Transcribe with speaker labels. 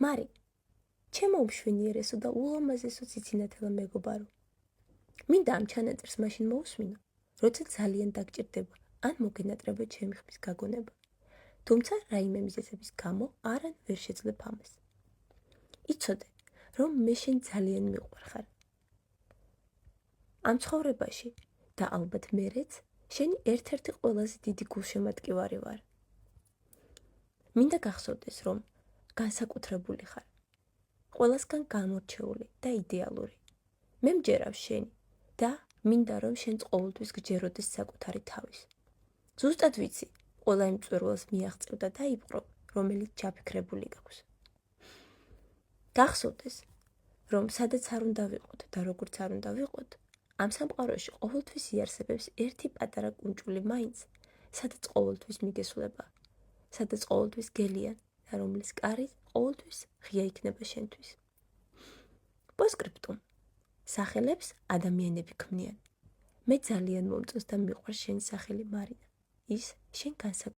Speaker 1: მარი, ჩემო მშვენიერესო და ულამაზესო ციცინათელა მეგობარო. მინდა ამ ჩანაწერს მაშინ მოусმინო, როცა ძალიან დაგჭირდება ან მოგენატრება ჩემი ხმის გაგონება. თუმცა რაიმე მიზეზების გამო არან ვერ შეძლებ ამას. იცოდე, რომ მე შენ ძალიან მიყვარხარ. ამ ცხოვრებაში და ალბათ მერეც შენი ერთ-ერთი ყველაზე დიდი გულშემატკივარი ვარ. მინდა გახსოვდეს, რომ განსაკუთრებული ხარ. ყველასგან გამორჩეული და იდეალური. მე მჯერავს შენი და მინდა რომ შენ ყოველთვის გჯეროდეს საკუთარი თავის. ზუსტად ვიცი, ყველა იმ მწვერვალს მიაღწევ და დაიპყრო, რომელიც ჩაფიქრებული გაქვს. გახსოვდეს, რომ სადაც არ უნდა ვიყოთ და როგორც არ უნდა ვიყოთ, ამ სამყაროში ყოველთვის იარსებებს ერთი პატარა კუნჭული მაინც, სადაც ყოველთვის მიგესულება, სადაც ყოველთვის გელიან და რომლის კარი ყოველთვის ღია იქნება შენთვის. პოსკრიპტუმ. სახელებს ადამიანები ქმნიან. მე ძალიან მომწონს და მიყვარს შენი სახელი მარინა. ის შენ